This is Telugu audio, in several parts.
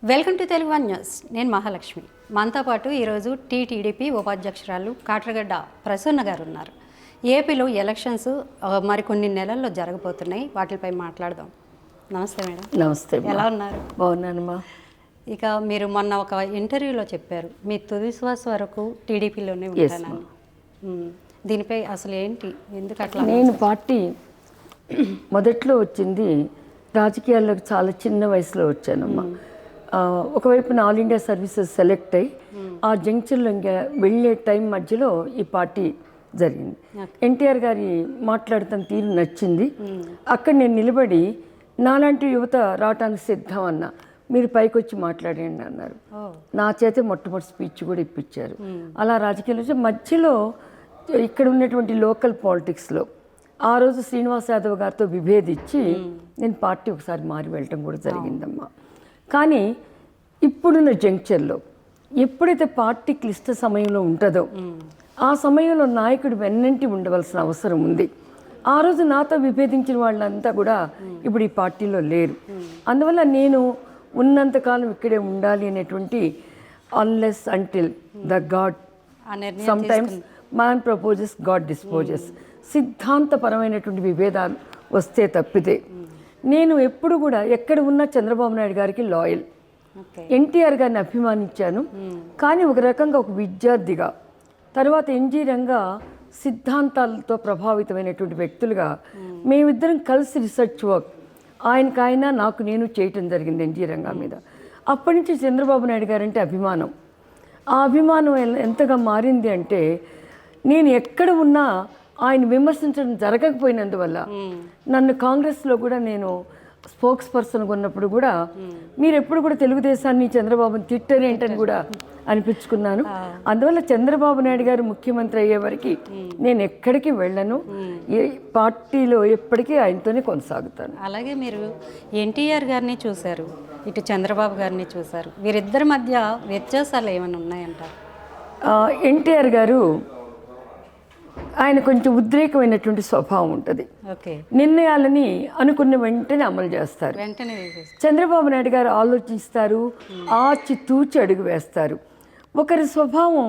Welcome to Telugu one news. నేను మహాలక్ష్మి. మనతో పాటు ఈరోజు టీటీడీపీ ఉపాధ్యక్షురాలు కాట్రగడ్డ ప్రసన్న గారు ఉన్నారు. ఏపీలో ఎలక్షన్స్ మరికొన్ని నెలల్లో జరగబోతున్నాయి, వాటిపై మాట్లాడదాం. నమస్తే మేడం. నమస్తే. ఎలా ఉన్నారు? బాగున్నానమ్మా. ఇక మీరు మొన్న ఒక ఇంటర్వ్యూలో చెప్పారు మీ తుది శ్వాస వరకు టీడీపీలోనే ఉంటానని. దీనిపై అసలు ఏంటి, ఎందుకు అట్లా? నేను పార్టీ మొదట్లో వచ్చింది రాజకీయాల్లోకి చాలా చిన్న వయసులో వచ్చానమ్మా. ఒకవైపున ఆల్ ఇండియా సర్వీసెస్ సెలెక్ట్ అయ్యి ఆ జంక్షన్లో ఇంకా వెళ్ళే టైం మధ్యలో ఈ పార్టీ జరిగింది. ఎన్టీఆర్ గారి మాట్లాడుతున్న తీరు నచ్చింది. అక్కడ నేను నిలబడి నాలాంటి యువత రావటానికి సిద్ధం అన్నా, మీరు పైకి వచ్చి మాట్లాడండి అన్నారు. నా చేతే మొట్టమొదటి స్పీచ్ కూడా ఇప్పించారు. అలా రాజకీయాలు మధ్యలో ఇక్కడ ఉన్నటువంటి లోకల్ పాలిటిక్స్లో ఆ రోజు శ్రీనివాస్ యాదవ్ గారితో విభేదించి నేను పార్టీ ఒకసారి మారి వెళ్ళటం కూడా జరిగిందమ్మా. కానీ ఇప్పుడున్న జంక్షన్లో ఎప్పుడైతే పార్టీ క్లిష్ట సమయంలో ఉంటుందో ఆ సమయంలో నాయకుడు వెన్నంటి ఉండవలసిన అవసరం ఉంది. ఆ రోజు నాతో విభేదించిన వాళ్ళంతా కూడా ఇప్పుడు ఈ పార్టీలో లేరు. అందువల్ల నేను ఉన్నంతకాలం ఇక్కడే ఉండాలి అనేటువంటి unless until the God sometimes man proposes God disposes సిద్ధాంతపరమైనటువంటి విభేదాలు వస్తే తప్పితే నేను ఎప్పుడు కూడా ఎక్కడ ఉన్నా చంద్రబాబు నాయుడు గారికి లాయల్, ఎన్టీఆర్ గారిని అభిమానించాను. కానీ ఒక రకంగా ఒక విద్యార్థిగా, తర్వాత ఎన్జీ రంగా సిద్ధాంతాలతో ప్రభావితమైనటువంటి వ్యక్తులుగా మేమిద్దరం కలిసి రీసెర్చ్ వర్క్ ఆయన నాకు నేను చేయటం జరిగింది ఎన్జీ రంగా మీద. అప్పటి నుంచి చంద్రబాబు నాయుడు గారు అంటే అభిమానం. ఆ అభిమానం ఎంతగా మారింది అంటే నేను ఎక్కడ ఉన్నా ఆయన విమర్శించడం జరగకపోయినందువల్ల నన్ను కాంగ్రెస్లో కూడా నేను స్పోక్స్ పర్సన్గా ఉన్నప్పుడు కూడా మీరు ఎప్పుడు కూడా తెలుగుదేశాన్ని చంద్రబాబుని తిట్టరేంటని కూడా అనిపించుకున్నాను. అందువల్ల చంద్రబాబు నాయుడు గారు ముఖ్యమంత్రి అయ్యే వరకు నేను ఎక్కడికి వెళ్ళను, ఏ పార్టీలో ఎప్పటికీ ఆయనతోనే కొనసాగుతాను. అలాగే మీరు ఎన్టీఆర్ గారిని చూశారు, ఇటు చంద్రబాబు గారిని చూశారు. వీరిద్దరి మధ్య వ్యత్యాసాలు ఏమైనా ఉన్నాయంటారు? ఎన్టీఆర్ గారు ఆయన కొంచెం ఉద్రేకమైనటువంటి స్వభావం ఉంటుంది. నిర్ణయాలని అనుకున్న వెంటనే అమలు చేస్తారు. చంద్రబాబు నాయుడు గారు ఆలోచిస్తారు, ఆచితూచి అడుగు వేస్తారు. ఒకరి స్వభావం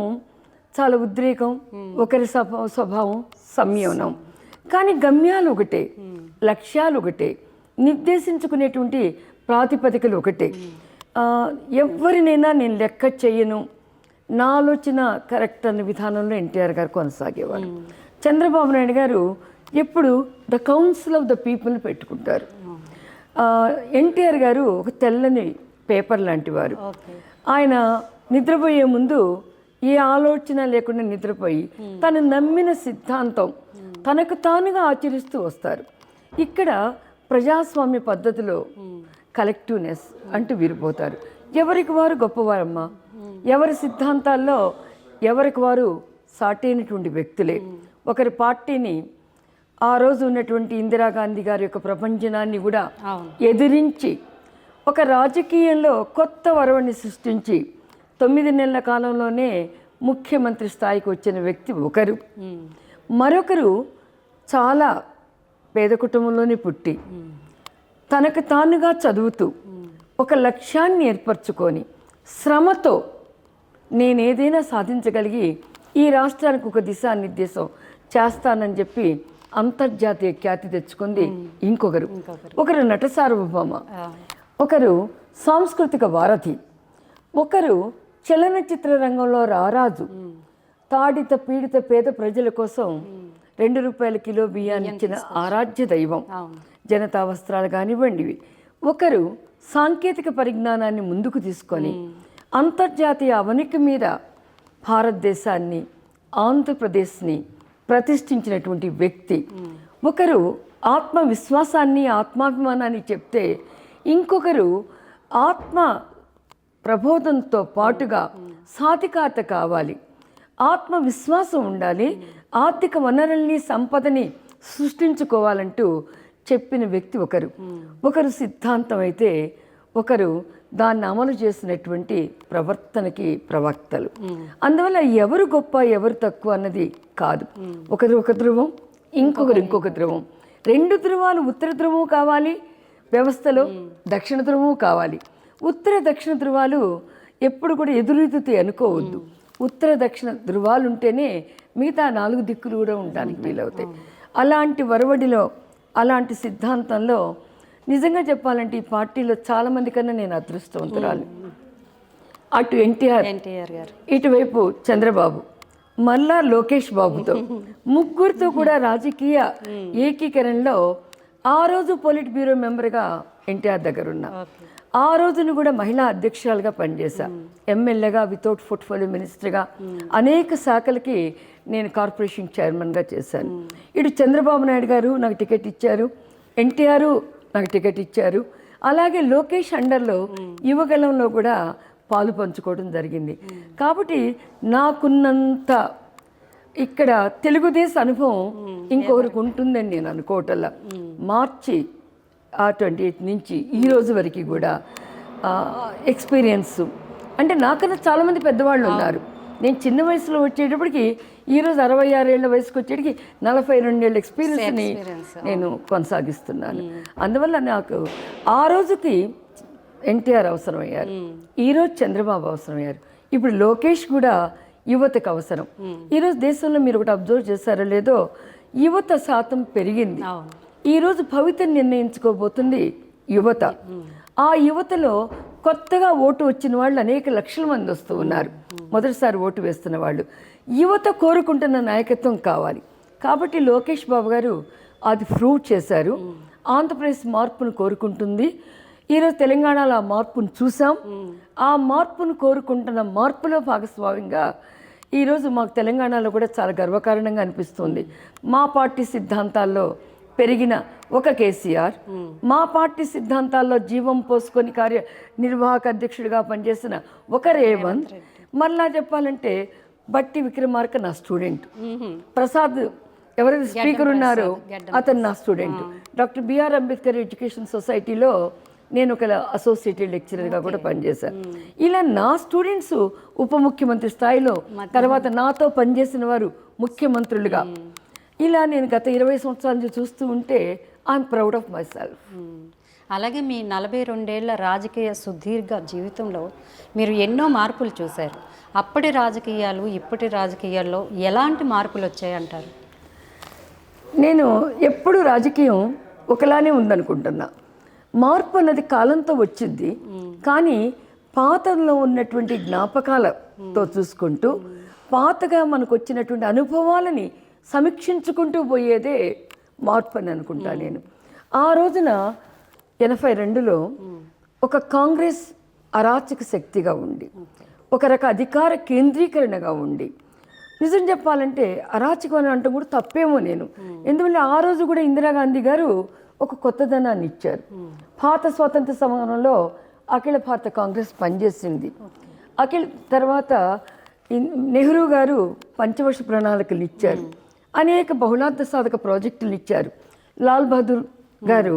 చాలా ఉద్రేకం, ఒకరి స్వభావం సంయమనం. కానీ గమ్యాలు ఒకటే, లక్ష్యాలు ఒకటే, నిర్దేశించుకునేటువంటి ప్రాతిపదికలు ఒకటే. ఎవరినైనా నేను లెక్క చేయను, నా ఆలోచన కరెక్ట్ అన్న విధానంలో ఎన్టీఆర్ గారు కొనసాగేవారు. చంద్రబాబు నాయుడు గారు ఎప్పుడు ద కౌన్సిల్ ఆఫ్ ద పీపుల్ని పెట్టుకుంటారు. ఎన్టీఆర్ గారు ఒక తెల్లని పేపర్ లాంటి వారు. ఆయన నిద్రపోయే ముందు ఏ ఆలోచన లేకుండా నిద్రపోయి తను నమ్మిన సిద్ధాంతం తనకు తానుగా ఆచరిస్తూ వస్తారు. ఇక్కడ ప్రజాస్వామ్య పద్ధతిలో కలెక్టివ్నెస్ అంటూ విరిపోతారు. ఎవరికి వారు గొప్పవారమ్మా, ఎవరి సిద్ధాంతాల్లో ఎవరికి వారు సాటైనటువంటి వ్యక్తులే. ఒకరి పార్టీని ఆ రోజు ఉన్నటువంటి ఇందిరాగాంధీ గారి యొక్క ప్రపంచనాన్ని కూడా ఎదిరించి ఒక రాజకీయంలో కొత్త వరవడిని సృష్టించి 9 నెలల కాలంలోనే ముఖ్యమంత్రి స్థాయికి వచ్చిన వ్యక్తి ఒకరు. మరొకరు చాలా పేద కుటుంబంలోనే పుట్టి తనకు తానుగా చదువుతూ ఒక లక్ష్యాన్ని ఏర్పరచుకొని శ్రమతో నేనేదైనా సాధించగలిగి ఈ రాష్ట్రానికి ఒక దిశానిర్దేశం చేస్తానని చెప్పి అంతర్జాతీయ ఖ్యాతి తెచ్చుకుంది ఇంకొకరు. ఒకరు నట సార్వభౌమ, ఒకరు సాంస్కృతిక వారధి, ఒకరు చలనచిత్ర రంగంలో రారాజు, తాడిత పీడిత పేద ప్రజల కోసం 2 రూపాయల కిలో బియ్యాన్ని ఇచ్చిన ఆరాధ్య దైవం, జనతా వస్త్రాలు కానివ్వండివి. ఒకరు సాంకేతిక పరిజ్ఞానాన్ని ముందుకు తీసుకొని అంతర్జాతీయ అవనికి మీద భారతదేశాన్ని, ఆంధ్రప్రదేశ్ని ప్రతిష్ఠించినటువంటి వ్యక్తి. ఒకరు ఆత్మవిశ్వాసాన్ని, ఆత్మాభిమానాన్ని చెప్తే ఇంకొకరు ఆత్మ ప్రబోధంతో పాటుగా సాధికారత కావాలి, ఆత్మవిశ్వాసం ఉండాలి, ఆర్థిక వనరుల్ని సంపదని సృష్టించుకోవాలంటూ చెప్పిన వ్యక్తి ఒకరు. ఒకరు సిద్ధాంతం అయితే ఒకరు దాన్ని అమలు చేసినటువంటి ప్రవర్తనకి ప్రవక్తలు. అందువల్ల ఎవరు గొప్ప ఎవరు తక్కువ అన్నది కాదు. ఒకరు ఒక ధ్రువం, ఇంకొకరు ఇంకొక ధ్రువం. 2 ధ్రువాలు ఉత్తర ధ్రువం కావాలి వ్యవస్థలో, దక్షిణ ధ్రువం కావాలి. ఉత్తర దక్షిణ ధృవాలు ఎప్పుడు కూడా ఎదురెదుతాయి అనుకోవద్దు. ఉత్తర దక్షిణ ధృవాలు ఉంటేనే మిగతా 4 దిక్కులు కూడా ఉండడానికి వీలవుతాయి. అలాంటి వరవడిలో, అలాంటి సిద్ధాంతంలో నిజంగా చెప్పాలంటే ఈ పార్టీలో చాలామంది కన్నా నేను అదృష్టవంతురాలు. అటు ఎన్టీఆర్ గారు, ఇటువైపు చంద్రబాబు, మళ్ళా లోకేష్ బాబుతో ముగ్గురితో కూడా రాజకీయ ఏకీకరణలో ఆ రోజు పొలిట్ బ్యూరో మెంబర్గా ఎన్టీఆర్ దగ్గర ఉన్నా. ఆ రోజును కూడా మహిళా అధ్యక్షురాలుగా పనిచేశా. ఎమ్మెల్యేగా, వితౌట్ పోర్ట్ఫోలియో మినిస్టర్గా అనేక శాఖలకి నేను కార్పొరేషన్ చైర్మన్గా చేశాను. ఇటు చంద్రబాబు నాయుడు గారు నాకు టికెట్ ఇచ్చారు, ఎన్టీఆర్ నాకు టికెట్ ఇచ్చారు. అలాగే లోకేష్ అండర్లో యువగలంలో కూడా పాలు పంచుకోవడం జరిగింది. కాబట్టి నాకున్నంత ఇక్కడ తెలుగుదేశం అనుభవం ఇంకొకరికి ఉంటుందని నేను అనుకోవటల్లా. మార్చి 28 నుంచి ఈ రోజు వరకు కూడా ఎక్స్పీరియన్స్ అంటే నాకన్నా చాలామంది పెద్దవాళ్ళు ఉన్నారు. నేను చిన్న వయసులో వచ్చేటప్పటికి ఈరోజు 66 ఏళ్ల వయసుకు వచ్చేటికి 42 ఏళ్ళ ఎక్స్పీరియన్స్ని నేను కొనసాగిస్తున్నాను. అందువల్ల నాకు ఆ రోజుకి ఎన్టీఆర్ అవసరమయ్యారు, ఈరోజు చంద్రబాబు అవసరమయ్యారు, ఇప్పుడు లోకేష్ కూడా యువతకు అవసరం. ఈరోజు దేశంలో మీరు ఒకటి అబ్జర్వ్ చేశారో లేదో, యువత శాతం పెరిగింది. ఈరోజు భవితను నిర్ణయించుకోబోతుంది యువత. ఆ యువతలో కొత్తగా ఓటు వచ్చిన వాళ్ళు అనేక లక్షల మంది వస్తూ ఉన్నారు. మొదటిసారి ఓటు వేస్తున్న వాళ్ళు యువత కోరుకుంటున్న నాయకత్వం కావాలి. కాబట్టి లోకేష్ బాబు గారు అది ప్రూవ్ చేశారు. ఆంధ్రప్రదేశ్ మార్పును కోరుకుంటుంది. ఈరోజు తెలంగాణలో ఆ మార్పును చూసాం. ఆ మార్పును కోరుకుంటున్న మార్పులో భాగస్వామ్యంగా ఈరోజు మాకు తెలంగాణలో కూడా చాలా గర్వకారణంగా అనిపిస్తుంది. మా పార్టీ సిద్ధాంతాల్లో పెరిగిన ఒక కేసీఆర్, మా పార్టీ సిద్ధాంతాల్లో జీవం పోసుకొని కార్యనిర్వాహక అధ్యక్షుడిగా పనిచేసిన ఒక రేవంత్, మళ్ళా చెప్పాలంటే బట్టి విక్రమార్క నా స్టూడెంట్, ప్రసాద్ ఎవరైతే స్పీకర్ ఉన్నారో అతను నా student, doctor B R Ambedkar education సొసైటీలో నేను ఒక అసోసియేటెడ్ లెక్చరర్గా కూడా పనిచేశాను. ఇలా నా స్టూడెంట్స్ ఉప ముఖ్యమంత్రి స్థాయిలో, తర్వాత నాతో పనిచేసిన వారు ముఖ్యమంత్రులుగా, ఇలా నేను గత 20 సంవత్సరాల నుంచి చూస్తూ ఉంటే I'm proud of my self. అలాగే మీ 42 ఏళ్ల రాజకీయ సుదీర్ఘ జీవితంలో మీరు ఎన్నో మార్పులు చూశారు. అప్పటి రాజకీయాలు ఇప్పటి రాజకీయాల్లో ఎలాంటి మార్పులు వచ్చాయంటారు? నేను ఎప్పుడు రాజకీయం ఒకలానే ఉందనుకుంటున్నా. మార్పు అన్నది కాలంతో వచ్చింది, కానీ పాతలో ఉన్నటువంటి జ్ఞాపకాలతో చూసుకుంటూ పాతగా మనకు వచ్చినటువంటి అనుభవాలని సమీక్షించుకుంటూ పోయేదే మార్పు అని అనుకుంటా నేను. ఆ రోజున 82లో ఒక కాంగ్రెస్ అరాచక శక్తిగా ఉండి, ఒక రక అధికార కేంద్రీకరణగా ఉండి, నిజం చెప్పాలంటే అరాచకం అని అంటే కూడా తప్పేమో నేను. ఎందుకంటే ఆ రోజు కూడా ఇందిరాగాంధీ గారు ఒక కొత్తదనాన్ని ఇచ్చారు. భారత స్వాతంత్ర సమరంలో అఖిల భారత కాంగ్రెస్ పనిచేసింది. తర్వాత నెహ్రూ గారు పంచవర్ష ప్రణాళికలు ఇచ్చారు, అనేక బహుళార్థ సాధక ప్రాజెక్టులు ఇచ్చారు. లాల్ బహదూర్ గారు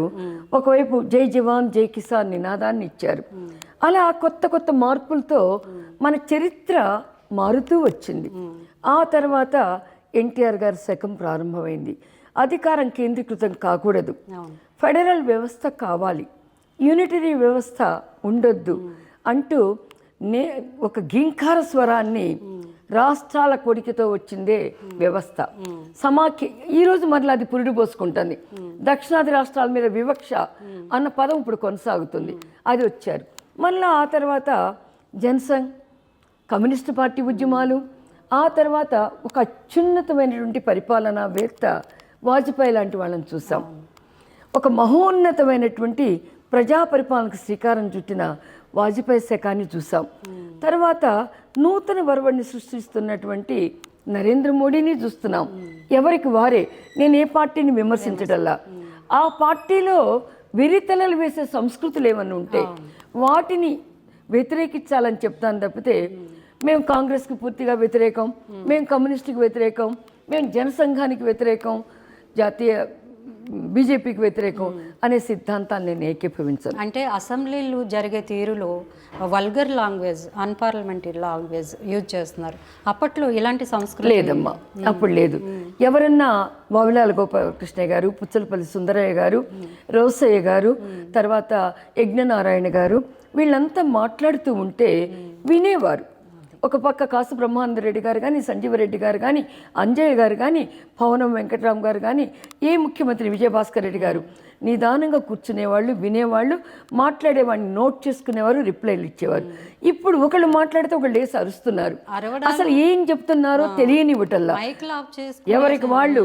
ఒకవైపు జై జవాన్ జై కిసాన్ నినాదాన్ని ఇచ్చారు. అలా కొత్త కొత్త మార్పులతో మన చరిత్ర మారుతూ వచ్చింది. ఆ తర్వాత ఎన్టీఆర్ గారి శకం ప్రారంభమైంది. అధికారం కేంద్రీకృతం కాకూడదు, ఫెడరల్ వ్యవస్థ కావాలి, యూనిటరీ వ్యవస్థ ఉండొద్దు అంటూ ఒక ఘీంకార స్వరాన్ని రాష్ట్రాల కోరికతో వచ్చిందే వ్యవస్థ సమాఖ్య. ఈరోజు మరలా అది పురుడు పోసుకుంటుంది. దక్షిణాది రాష్ట్రాల మీద వివక్ష అన్న పదం ఇప్పుడు కొనసాగుతుంది. అది వచ్చారు. మళ్ళీ ఆ తర్వాత జనసంఘ్, కమ్యూనిస్టు పార్టీ ఉద్యమాలు, ఆ తర్వాత ఒక అత్యున్నతమైనటువంటి పరిపాలనావేత్త వాజ్పేయి లాంటి వాళ్ళని చూసాం. ఒక మహోన్నతమైనటువంటి ప్రజా పరిపాలనకు శ్రీకారం చుట్టిన వాజ్పేయి శకాన్ని చూసాం. తర్వాత నూతన వరవడిని సృష్టిస్తున్నటువంటి నరేంద్ర మోడీని చూస్తున్నాం. ఎవరికి వారే, నేను ఏ పార్టీని విమర్శించటల్లా, ఆ పార్టీలో విరితలలు వేసే సంస్కృతులు ఏమన్నా ఉంటే వాటిని వ్యతిరేకించాలని చెప్తాను తప్పితే మేము కాంగ్రెస్కి పూర్తిగా వ్యతిరేకం, మేము కమ్యూనిస్టుకి వ్యతిరేకం, మేము జనసంఘానికి వ్యతిరేకం, జాతీయ బీజేపీకి వ్యతిరేకం అనే సిద్ధాంతాన్ని నేను ఏకీభవించను. అంటే అసెంబ్లీలు జరిగే తీరులో vulgar language, unparliamentary language use చేస్తున్నారు. అప్పట్లో ఇలాంటి సంస్కృతి లేదమ్మా, అప్పుడు లేదు. ఎవరన్నా వావిలాల గోపాలకృష్ణయ్య గారు, పుచ్చలపల్లి సుందరయ్య గారు, రోసయ్య గారు, తర్వాత యజ్ఞనారాయణ గారు వీళ్ళంతా మాట్లాడుతూ ఉంటే వినేవారు. ఒక పక్క కాసు బ్రహ్మానందరెడ్డి గారు కానీ, సంజీవరెడ్డి గారు కానీ, అంజయ్య గారు కానీ, పవనం వెంకటరామ్ గారు కానీ, ఏ ముఖ్యమంత్రి విజయభాస్కర్ రెడ్డి గారు నిదానంగా కూర్చునేవాళ్ళు, వినేవాళ్ళు, మాట్లాడేవాడిని నోట్ చేసుకునేవారు, రిప్లైలు ఇచ్చేవారు. ఇప్పుడు ఒకళ్ళు మాట్లాడితే ఒకళ్ళు వేసి అరుస్తున్నారు. అసలు ఏం చెప్తున్నారో తెలియనివ్వటల్లా, ఎవరికి వాళ్ళు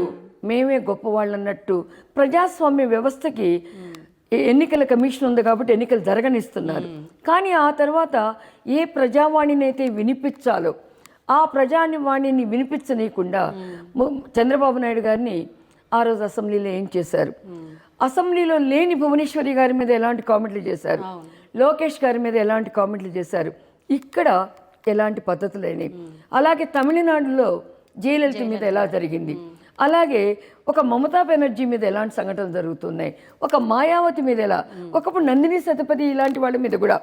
మేమే గొప్పవాళ్ళు అన్నట్టు ప్రజాస్వామ్య వ్యవస్థకి ఎన్నికల కమిషన్ ఉంది కాబట్టి ఎన్నికలు జరగనిస్తున్నారు. కానీ ఆ తర్వాత ఏ ప్రజావాణిని అయితే వినిపించాలో ఆ ప్రజావాణిని వినిపించనీయకుండా చంద్రబాబు నాయుడు గారిని ఆ రోజు అసెంబ్లీలో ఏం చేశారు? అసెంబ్లీలో లేని భువనేశ్వరి గారి మీద ఎలాంటి కామెంట్లు చేశారు, లోకేష్ గారి మీద ఎలాంటి కామెంట్లు చేశారు, ఇక్కడ ఎలాంటి పద్ధతులైనవి. అలాగే తమిళనాడులో జయలలిత మీద ఎలా జరిగింది, అలాగే ఒక మమతా బెనర్జీ మీద ఎలాంటి సంఘటనలు జరుగుతున్నాయి, ఒక మాయావతి మీద ఎలా, ఒకప్పుడు నందిని సతపతి ఇలాంటి వాళ్ళ మీద కూడా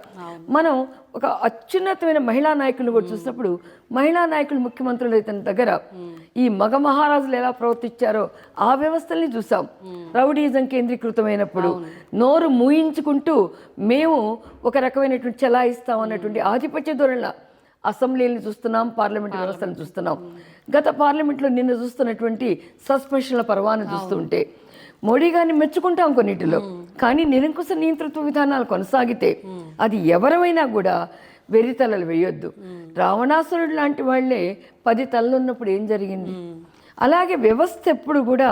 మనం ఒక అత్యున్నతమైన మహిళా నాయకులను కూడా చూసినప్పుడు మహిళా నాయకులు ముఖ్యమంత్రులు అయితే దగ్గర ఈ మగ మహారాజులు ఎలా ప్రవర్తించారో ఆ వ్యవస్థల్ని చూసాం. రౌడీజం కేంద్రీకృతమైనప్పుడు నోరు మూయించుకుంటూ మేము ఒక రకమైనటువంటి చెలాయిస్తాం అన్నటువంటి ఆధిపత్య ధోరణిలో అసెంబ్లీని చూస్తున్నాం, పార్లమెంట్ వ్యవస్థను చూస్తున్నాం. గత పార్లమెంట్లో నిన్న చూస్తున్నటువంటి సస్పెన్షన్ల పర్వాన్ని చూస్తుంటే మోడీ గారిని మెచ్చుకుంటాం కొన్నిటిలో, కానీ నిరంకుశ నియంతృత్వ విధానాలు కొనసాగితే అది ఎవరైనా కూడా వెర్రితలలు వేయొద్దు. రావణాసురుడు లాంటి వాళ్ళే 10 తలలు ఉన్నప్పుడు ఏం జరిగింది? అలాగే వ్యవస్థ ఎప్పుడు కూడా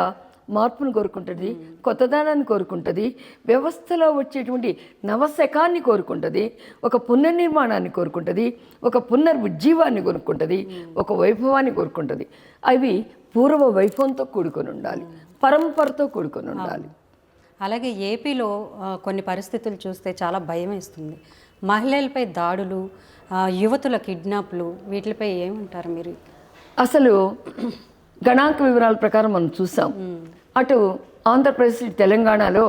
మార్పును కోరుకుంటుంది, కొత్తదనాన్ని కోరుకుంటుంది, వ్యవస్థలో వచ్చేటువంటి నవశకాన్ని కోరుకుంటుంది, ఒక పునర్నిర్మాణాన్ని కోరుకుంటుంది, ఒక పునర్ఉజ్జీవాన్ని కోరుకుంటుంది, ఒక వైభవాన్ని కోరుకుంటుంది. అవి పూర్వ వైభవంతో కూడుకొని ఉండాలి, పరంపరతో కూడుకొని ఉండాలి. అలాగే ఏపీలో కొన్ని పరిస్థితులు చూస్తే చాలా భయం వేస్తుంది. మహిళలపై దాడులు, యువతుల కిడ్నాప్లు, వీటిపై ఏమంటారు మీరు? అసలు గణాంక వివరాల ప్రకారం మనం చూసాం, అటు ఆంధ్రప్రదేశ్, తెలంగాణలో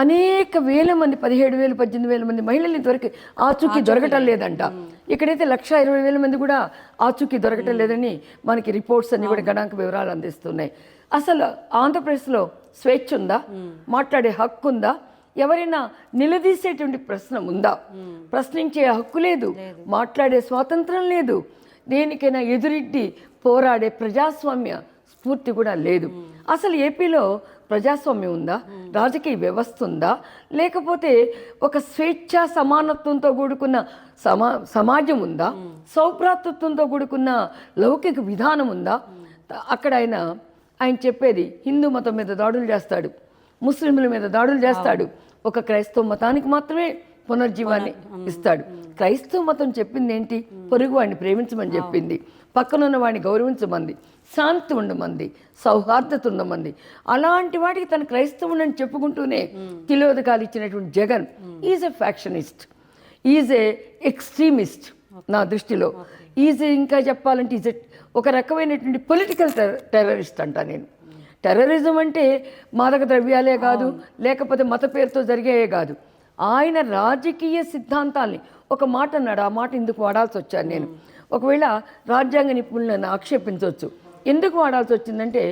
అనేక వేల మంది, 17,000 18,000 మంది మహిళలు ఇంతవరకు ఆచూకీ దొరకటం లేదంట. ఇక్కడైతే 1,20,000 మంది కూడా ఆచూకీ దొరకటం లేదని మనకి రిపోర్ట్స్ అన్ని కూడా గణాంక వివరాలు అందిస్తున్నాయి. అసలు ఆంధ్రప్రదేశ్లో స్వేచ్ఛ ఉందా? మాట్లాడే హక్కు ఉందా? ఎవరైనా నిలదీసేటువంటి ప్రశ్న ఉందా? ప్రశ్నించే హక్కు లేదు, మాట్లాడే స్వాతంత్రం లేదు, దేనికైనా ఎదురిడ్డి పోరాడే ప్రజాస్వామ్య స్ఫూర్తి కూడా లేదు. అసలు ఏపీలో ప్రజాస్వామ్యం ఉందా? రాజకీయ వ్యవస్థ ఉందా? లేకపోతే ఒక స్వేచ్ఛ సమానత్వంతో కూడుకున్న సమాజం ఉందా? సౌభ్రాతృత్వంతో కూడుకున్న లౌకిక విధానం ఉందా? అక్కడ ఆయన చెప్పేది హిందూ మతం మీద దాడులు చేస్తాడు, ముస్లింల మీద దాడులు చేస్తాడు, ఒక క్రైస్తవ మతానికి మాత్రమే పునర్జీవాన్ని ఇస్తాడు. క్రైస్తవ మతం చెప్పింది ఏంటి? పొరుగు వాడిని ప్రేమించమని చెప్పింది, పక్కనున్న వాడిని గౌరవించమంది, శాంతి ఉండమంది, సౌహార్దత ఉండమంది. అలాంటి వాటికి తన క్రైస్తవుని చెప్పుకుంటూనే తిలోదకాలు ఇచ్చినటువంటి Jagan is a factionist, is a extremist నా దృష్టిలో. ఈజ్ ఇంకా చెప్పాలంటే ఈజ్ ఒక రకమైనటువంటి పొలిటికల్ టెర్రరిస్ట్ అంట నేను. టెర్రరిజం అంటే మాదక ద్రవ్యాలే కాదు, లేకపోతే మత పేరుతో జరిగేయే కాదు. ఆయన రాజకీయ సిద్ధాంతాల్ని ఒక మాట అన్నాడు, ఆ మాట ఎందుకు వాడాల్సి వచ్చాను నేను. ఒకవేళ రాజ్యాంగ నిపుణులను ఆక్షేపించవచ్చు. ఎందుకు వాడాల్సి వచ్చిందంటే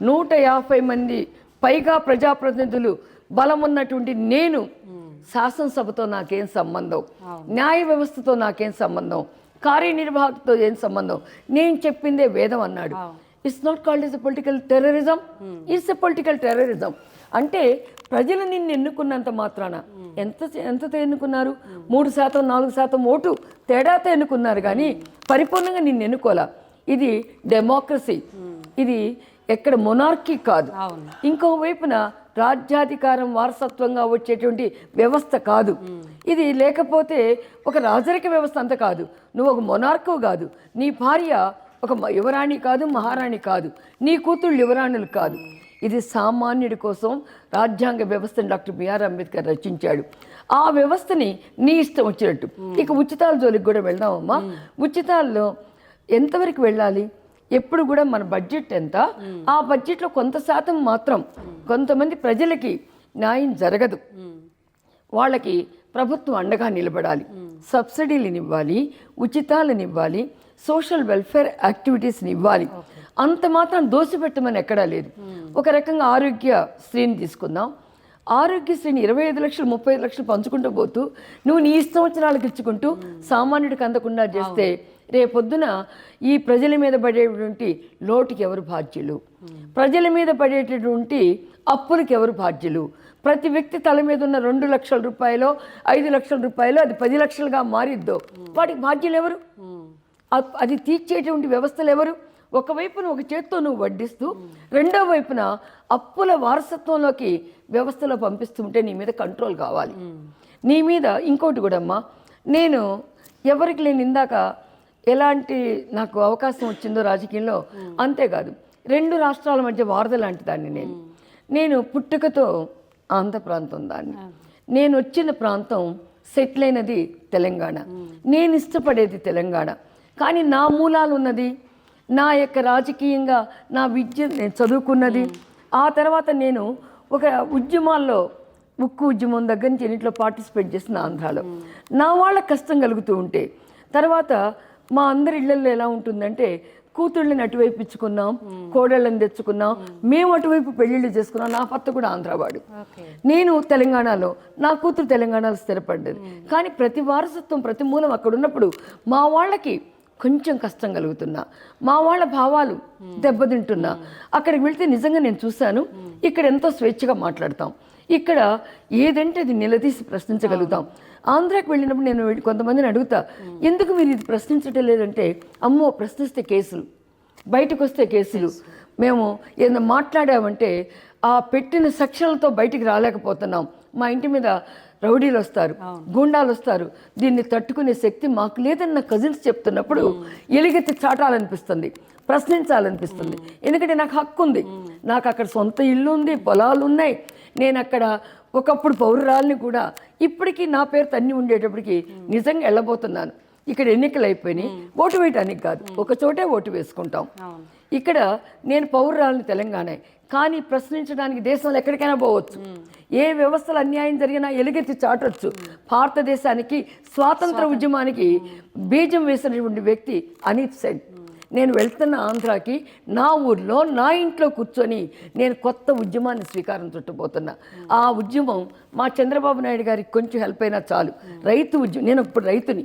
150 మంది పైగా ప్రజాప్రతినిధులు బలం ఉన్నటువంటి నేను శాసనసభతో నాకేం సంబంధం, న్యాయ వ్యవస్థతో నాకేం సంబంధం, కార్యనిర్వాహకతో ఏం సంబంధం, నేను చెప్పిందే వేదం అన్నాడు. It's not called is a political terrorism, it's a political terrorism. అంటే ప్రజలు నిన్ను ఎన్నుకున్నంత మాత్రాన ఎంతతో ఎన్నుకున్నారు? 3%, 4% ఓటు తేడాతో ఎన్నుకున్నారు, కానీ పరిపూర్ణంగా నిన్ను ఎన్నుకోలే. ఇది డెమోక్రసీ, ఇది ఎక్కడ మొనార్కీ కాదు. ఇంకో వైపున రాజ్యాధికారం వారసత్వంగా వచ్చేటువంటి వ్యవస్థ కాదు ఇది. లేకపోతే ఒక రాజరిక వ్యవస్థ అంత కాదు, నువ్వు ఒక మొనార్కు కాదు, నీ భార్య ఒక యువరాణి కాదు, మహారాణి కాదు, నీ కూతుళ్ళు యువరాణులు కాదు. ఇది సామాన్యుడి కోసం రాజ్యాంగ వ్యవస్థను డాక్టర్ బిఆర్ అంబేద్కర్ రచించాడు. ఆ వ్యవస్థని నీ ఇష్టం వచ్చినట్టు. ఇక ఉచితాల జోలికి కూడా వెళ్దామమ్మా. ఉచితాల్లో ఎంతవరకు వెళ్ళాలి? ఎప్పుడు కూడా మన బడ్జెట్ ఎంత, ఆ బడ్జెట్లో కొంత శాతం మాత్రం కొంతమంది ప్రజలకి న్యాయం జరగదు, వాళ్ళకి ప్రభుత్వం అండగా నిలబడాలి, సబ్సిడీలను ఇవ్వాలి, ఉచితాలను ఇవ్వాలి, సోషల్ వెల్ఫేర్ యాక్టివిటీస్ని ఇవ్వాలి. అంత మాత్రం దోసిపెట్టమని ఎక్కడా లేదు. ఒక రకంగా ఆరోగ్యశ్రీని తీసుకుందాం. ఆరోగ్యశ్రీని 25 లక్షలు 35 లక్షలు పంచుకుంటూ పోతూ నువ్వు నీ ఇష్టం వచ్చిన వాళ్ళకి ఇచ్చుకుంటూ సామాన్యుడికి అందకుండా చేస్తే రేపొద్దున ఈ ప్రజల మీద పడేటువంటి లోటుకి ఎవరు బాధ్యులు, ప్రజల మీద పడేటటువంటి అప్పులకి ఎవరు బాధ్యులు, ప్రతి వ్యక్తి తల మీద ఉన్న 2 లక్షల రూపాయలు 5 లక్షల రూపాయలు అది 10 లక్షలుగా మారిద్దో వాటికి బాధ్యులు ఎవరు, అది తీర్చేటువంటి వ్యవస్థలు ఎవరు? ఒకవైపున ఒక చేత్తో నువ్వు వడ్డిస్తూ రెండో వైపున అప్పుల వారసత్వంలోకి వ్యవస్థలో పంపిస్తుంటే నీ మీద కంట్రోల్ కావాలి. నీ మీద ఇంకోటి కూడా అమ్మా, నేను ఎవరికి లేని ఇందాక ఎలాంటి నాకు అవకాశం వచ్చిందో రాజకీయంలో, అంతేకాదు 2 రాష్ట్రాల మధ్య వారధ లాంటి దాన్ని నేను పుట్టుకతో ఆంధ్ర ప్రాంతం దాన్ని, నేను వచ్చిన ప్రాంతం సెటిల్ అయినది తెలంగాణ, నేను ఇష్టపడేది తెలంగాణ. కానీ నా మూలాలు ఉన్నది, నా యొక్క రాజకీయంగా నా విద్య నేను చదువుకున్నది. ఆ తర్వాత నేను ఒక ఉద్యమాల్లో ఉక్కు ఉద్యమం దగ్గర నుంచి ఎన్నిట్లో పార్టిసిపేట్ చేసిన ఆంధ్రాలో నా వాళ్ళకి కష్టం కలుగుతూ ఉంటే, తర్వాత మా అందరి ఇళ్లలో ఎలా ఉంటుందంటే కూతుళ్ళని అటువైపు ఇచ్చుకున్నాం, కోడళ్ళని తెచ్చుకున్నాం, మేము అటువైపు పెళ్ళిళ్ళు చేసుకున్నాం. నా భర్త కూడా ఆంధ్రావాడు, నేను తెలంగాణలో, నా కూతురు తెలంగాణలో స్థిరపడ్డది. కానీ ప్రతి వారసత్వం ప్రతి మూలం అక్కడ ఉన్నప్పుడు మా వాళ్ళకి కొంచెం కష్టం కలుగుతున్నా, మా వాళ్ళ భావాలు దెబ్బతింటున్నా. అక్కడికి వెళ్తే నిజంగా నేను చూశాను, ఇక్కడ ఎంతో స్వేచ్ఛగా మాట్లాడతాం, ఇక్కడ ఏదంటే అది నిలదీసి ప్రశ్నించగలుగుతాం. ఆంధ్రాకి వెళ్ళినప్పుడు నేను కొంతమందిని అడుగుతా, ఎందుకు మీరు ఇది ప్రశ్నించటం లేదంటే, అమ్మో ప్రశ్నిస్తే కేసులు, బయటకు వస్తే కేసులు, మేము ఏదైనా మాట్లాడామంటే ఆ పెట్టిన సెక్షన్లతో బయటికి రాలేకపోతున్నాం, మా ఇంటి మీద రౌడీలు వస్తారు, గూండాలు వస్తారు, దీన్ని తట్టుకునే శక్తి మాకు లేదని నా కజిన్స్ చెప్తున్నప్పుడు ఎలుగెత్తి చాటాలనిపిస్తుంది, ప్రశ్నించాలనిపిస్తుంది. ఎందుకంటే నాకు హక్కు ఉంది, నాకు అక్కడ సొంత ఇల్లు ఉంది, పొలాలు ఉన్నాయి, నేను అక్కడ ఒకప్పుడు పౌరురాలని కూడా, ఇప్పటికీ నా పేరు తన్ని ఉండేటప్పటికి నిజంగా వెళ్ళబోతున్నాను. ఇక్కడ ఎన్నికలు అయిపోయినాయి, ఓటు వేయటానికి కాదు, ఒక చోటే ఓటు వేసుకుంటాం. ఇక్కడ నేను పౌరురాలని తెలంగాణ, కానీ ప్రశ్నించడానికి దేశంలో ఎక్కడికైనా పోవచ్చు, ఏ వ్యవస్థలు అన్యాయం జరిగినా ఎలుగెత్తి చాటొచ్చు. భారతదేశానికి స్వాతంత్ర ఉద్యమానికి బీజం వేసినటువంటి వ్యక్తి అనీత్ సెన్. నేను వెళ్తున్న ఆంధ్రాకి నా ఊర్లో నా ఇంట్లో కూర్చొని నేను కొత్త ఉద్యమాన్ని శ్రీకారం చుట్టబోతున్నా. ఆ ఉద్యమం మా చంద్రబాబు నాయుడు గారికి కొంచెం హెల్ప్ అయినా చాలు. రైతు ఉద్యమం, నేను ఇప్పుడు రైతుని,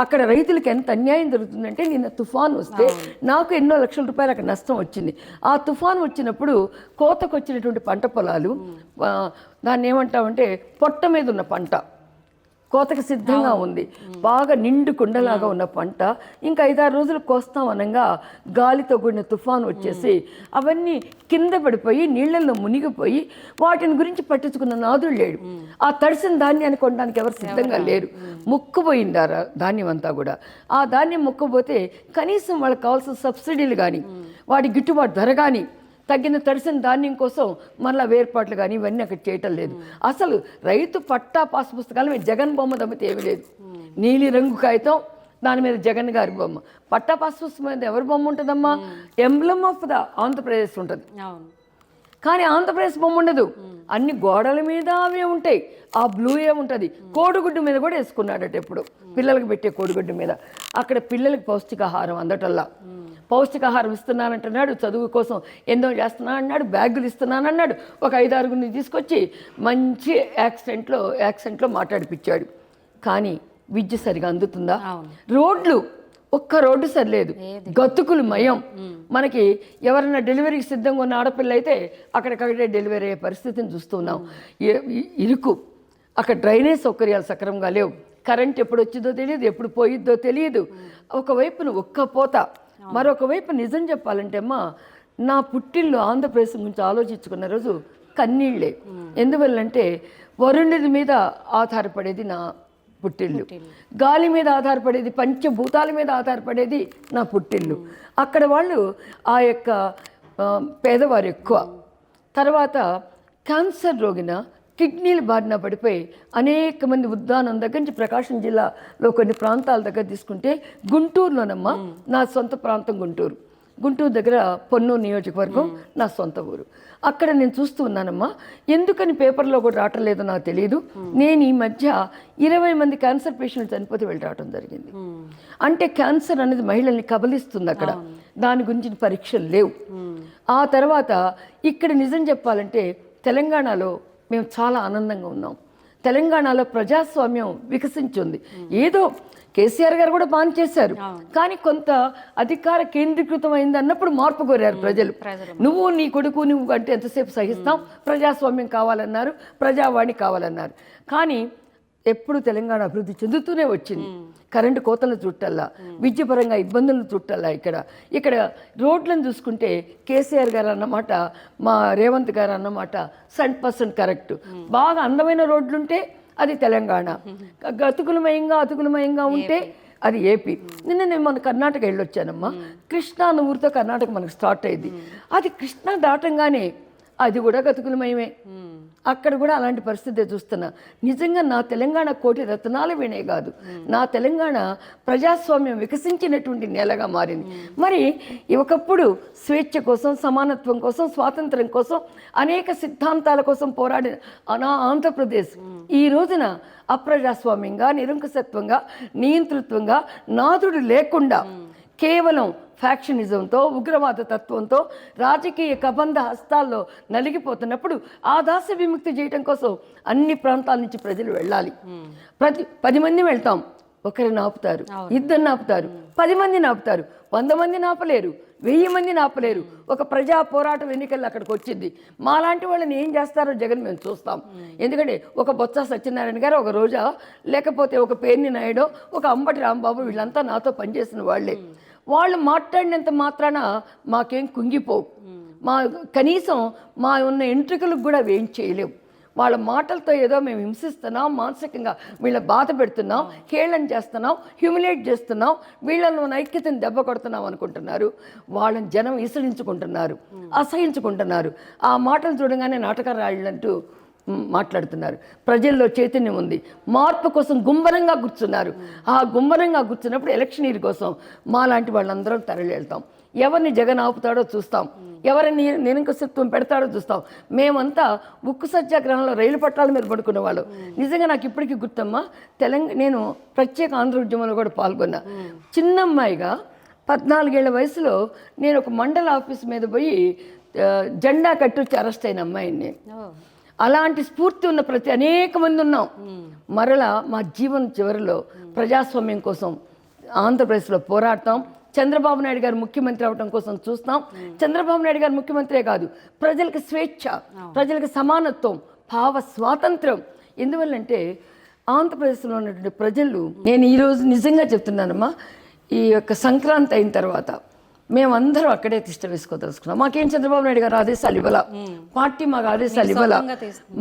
అక్కడ రైతులకు ఎంత అన్యాయం జరుగుతుందంటే, నిన్న తుఫాన్ వస్తే నాకు ఎన్నో లక్షల రూపాయలు అక్కడ నష్టం వచ్చింది. ఆ తుఫాన్ వచ్చినప్పుడు కోతకు వచ్చినటువంటి పంట పొలాలు, దాన్ని ఏమంటామంటే పొట్ట మీద ఉన్న పంట కోతకు సిద్ధంగా ఉంది, బాగా నిండు కుండలాగా ఉన్న పంట ఇంకా 5-6 రోజులు కోస్తాం అనగా గాలితో కూడిన తుఫాను వచ్చేసి అవన్నీ కింద పడిపోయి నీళ్లలో మునిగిపోయి వాటిని గురించి పట్టించుకున్న నాదుడు లేడు. ఆ తడిసిన ధాన్యాన్ని కొనడానికి ఎవరు సిద్ధంగా లేరు. ముక్కుపోయింది ఆ ధాన్యం అంతా కూడా. ఆ ధాన్యం ముక్కుపోతే కనీసం వాళ్ళకి కావాల్సిన సబ్సిడీలు కానీ, వాటి గిట్టుబాటు ధర కానీ, తగ్గిన తడిసిన ధాన్యం కోసం మళ్ళీ వేర్పాట్లు కానీ ఇవన్నీ అక్కడ చేయటం లేదు. అసలు రైతు పట్టా పాస్ పుస్తకాలు మీద జగన్ బొమ్మ తప్పితే ఏమీ లేదు. నీలి రంగు కాగితం, దాని మీద జగన్ గారి బొమ్మ. పట్టా పాస్ పుస్తకం మీద ఎవరి బొమ్మ ఉంటుందమ్మా? ఎంబ్లమ్ ఆఫ్ ద ఆంధ్రప్రదేశ్ ఉంటుంది, కానీ ఆంధ్రప్రదేశ్ బొమ్మ ఉండదు. అన్ని గోడల మీద అవే ఉంటాయి, ఆ బ్లూ ఉంటుంది. కోడిగుడ్డు మీద కూడా వేసుకున్నాడట ఎప్పుడు, పిల్లలకు పెట్టే కోడిగుడ్డు మీద. అక్కడ పిల్లలకి పౌష్టికాహారం అందటల్లా, పౌష్టికాహారం ఇస్తున్నానంటున్నాడు, చదువు కోసం ఎన్నో చేస్తున్నా అన్నాడు, బ్యాగులు ఇస్తున్నానన్నాడు. ఒక 5-6 తీసుకొచ్చి మంచి యాక్సెంట్లో మాట్లాడిపించాడు. కానీ విద్య సరిగా అందుతుందా? రోడ్లు, ఒక్క రోడ్డు సరిలేదు, గతుకులు మయం. మనకి ఎవరైనా డెలివరీకి సిద్ధంగా ఉన్న ఆడపిల్ల అయితే అక్కడికక్కడే డెలివరీ అయ్యే పరిస్థితిని చూస్తున్నాం. ఇరుకు, అక్కడ డ్రైనేజ్ సౌకర్యాలు సక్రమంగా లేవు, కరెంట్ ఎప్పుడు వచ్చిందో తెలియదు, ఎప్పుడు పోయిద్దో తెలియదు. ఒకవైపున ఒక్క పోత, మరొక వైపు నిజం చెప్పాలంటే అమ్మా, నా పుట్టిల్లు ఆంధ్రప్రదేశ్ గురించి ఆలోచించుకున్న రోజు కన్నీళ్లే. ఎందువల్లంటే వరుణుడి మీద ఆధారపడేది నా పుట్టిల్లు, గాలి మీద ఆధారపడేది, పంచభూతాల మీద ఆధారపడేది నా పుట్టిల్లు. అక్కడ వాళ్ళు ఆ యొక్క పేదవారు ఎక్కువ. తర్వాత క్యాన్సర్ రోగిన, కిడ్నీలు బారిన పడిపోయి అనేక మంది ఉద్దానం దగ్గర నుంచి ప్రకాశం జిల్లాలో కొన్ని ప్రాంతాల దగ్గర తీసుకుంటే, గుంటూరులోనమ్మా, నా సొంత ప్రాంతం గుంటూరు, గుంటూరు దగ్గర పొన్నూరు నియోజకవర్గం నా సొంత ఊరు. అక్కడ నేను చూస్తూ ఉన్నానమ్మా, ఎందుకని పేపర్లో కూడా రావటం లేదో నాకు తెలియదు. నేను ఈ మధ్య 20 మంది క్యాన్సర్ పేషెంట్లు చనిపోతే వెళ్ళి రావడం జరిగింది. అంటే క్యాన్సర్ అనేది మహిళల్ని కబలిస్తుంది అక్కడ, దాని గురించి పరీక్షలు లేవు. ఆ తర్వాత ఇక్కడ నిజం చెప్పాలంటే తెలంగాణలో మేము చాలా ఆనందంగా ఉన్నాం. తెలంగాణలో ప్రజాస్వామ్యం వికసించింది. ఏదో కేసీఆర్ గారు కూడా బాగా చేశారు, కానీ కొంత అధికార కేంద్రీకృతం అయింది అన్నప్పుడు మార్పు కోరారు ప్రజలు. నువ్వు నీ కొడుకు నువ్వు అంటే ఎంతసేపు సహిస్తాం, ప్రజాస్వామ్యం కావాలన్నారు, ప్రజావాణి కావాలన్నారు. కానీ ఎప్పుడు తెలంగాణ అభివృద్ధి చెందుతూనే వచ్చింది. కరెంటు కోతలను చుట్టల్లా, విద్యపరంగా ఇబ్బందులను చుట్టల్లా. ఇక్కడ రోడ్లను చూసుకుంటే కేసీఆర్ గారు అన్నమాట, మా రేవంత్ గారు అన్నమాట 100% కరెక్ట్. బాగా అందమైన రోడ్లుంటే అది తెలంగాణ, అతుకులమయంగా ఉంటే అది ఏపీ. నేను మన కర్ణాటక వెళ్ళొచ్చానమ్మా. కృష్ణా అన్న ఊరితో కర్ణాటక మనకు స్టార్ట్ అయింది. అది కృష్ణా దాటంగానే అది కూడా గతుకులమయమే. అక్కడ కూడా అలాంటి పరిస్థితి చూస్తున్నా. నిజంగా నా తెలంగాణ కోటి రత్నాల వీణే కాదు, నా తెలంగాణ ప్రజాస్వామ్యం వికసించినటువంటి నేలగా మారింది. మరి ఒకప్పుడు స్వేచ్ఛ కోసం, సమానత్వం కోసం, స్వాతంత్రం కోసం, అనేక సిద్ధాంతాల కోసం పోరాడిన నా ఆంధ్రప్రదేశ్ ఈ రోజున అప్రజాస్వామ్యంగా, నిరంకుశత్వంగా, నియంతృత్వంగా, నాదుడు లేకుండా కేవలం ఫ్యాక్షనిజంతో, ఉగ్రవాద తత్వంతో, రాజకీయ కబంధ హస్తాల్లో నలిగిపోతున్నప్పుడు ఆ దాస విముక్తి చేయడం కోసం అన్ని ప్రాంతాల నుంచి ప్రజలు వెళ్ళాలి. 10 మంది వెళ్తాం, ఒకరిని ఆపుతారు, ఇద్దరిని ఆపుతారు, 10 మందిని ఆపుతారు, 100 మందిని ఆపలేరు, 1000 మందిని ఆపలేరు. ఒక ప్రజా పోరాటం ఎన్నికల్లో అక్కడికి వచ్చింది. మాలాంటి వాళ్ళని ఏం చేస్తారో జగన్ మేము చూస్తాం. ఎందుకంటే ఒక బొత్స సత్యనారాయణ గారు, ఒక రోజా, లేకపోతే ఒక పేర్ని నాయుడు, ఒక అంబటి రాంబాబు, వీళ్ళంతా నాతో పనిచేసిన వాళ్ళే. వాళ్ళు మాట్లాడినంత మాత్రాన మాకేం కుంగిపోవు. కనీసం మా ఉన్న ఎంట్రికలకు కూడా వేం చేయలేవు. వాళ్ళ మాటలతో ఏదో మేము హింసిస్తున్నాం, మానసికంగా వీళ్ళ బాధ పెడుతున్నాం, హేళన చేస్తున్నాం, హ్యూమిలేట్ చేస్తున్నాం, వీళ్ళను ఐక్యతను దెబ్బ కొడుతున్నాం అనుకుంటున్నారు. వాళ్ళని జనం ఈసడించుకుంటున్నారు, అసహించుకుంటున్నారు. ఆ మాటలు చూడగానే నాటకరాళ్ళంటూ మాట్లాడుతున్నారు. ప్రజల్లో చైతన్యం ఉంది, మార్పు కోసం గుమ్మరంగా కూర్చున్నారు. ఆ గుమ్మరంగా కూర్చున్నప్పుడు ఎలక్షనీర్ కోసం మాలాంటి వాళ్ళందరం తరలి వెళ్తాం. ఎవరిని జగన్ ఆపుతాడో చూస్తాం, ఎవరిని నిరంకుశత్వం పెడతాడో చూస్తాం. మేమంతా ఉక్కు సత్యాగ్రహంలో రైలు పట్టాల మీద పడుకునే వాళ్ళు. నిజంగా నాకు ఇప్పటికీ గుర్తమ్మా, నేను ప్రత్యేక ఆంధ్ర ఉద్యమంలో కూడా పాల్గొన్నా. చిన్నమ్మాయిగా 14 ఏళ్ల వయసులో నేను ఒక మండల ఆఫీస్ మీద పోయి జెండా కట్టొచ్చి అరెస్ట్ అయిన అమ్మాయిని నేను. అలాంటి స్ఫూర్తి ఉన్న అనేక మంది ఉన్నాం. మరలా మా జీవన చివరిలో ప్రజాస్వామ్యం కోసం ఆంధ్రప్రదేశ్లో పోరాడతాం. చంద్రబాబు నాయుడు గారు ముఖ్యమంత్రి అవడం కోసం చూస్తాం. చంద్రబాబు నాయుడు గారు ముఖ్యమంత్రే కాదు, ప్రజలకు స్వేచ్ఛ, ప్రజలకు సమానత్వం, భావ స్వాతంత్రం. ఎందువల్లంటే ఆంధ్రప్రదేశ్లో ఉన్నటువంటి ప్రజలు, నేను ఈరోజు నిజంగా చెప్తున్నానమ్మా, ఈ యొక్క సంక్రాంతి అయిన తర్వాత మేమందరం అక్కడే తిష్ట వేసుకోదలుచుకున్నాం. మాకేం చంద్రబాబు నాయుడు గారు ఆదేశాలు ఇవ్వాల, పార్టీ మాకు ఆదేశాలు ఇవ్వాల.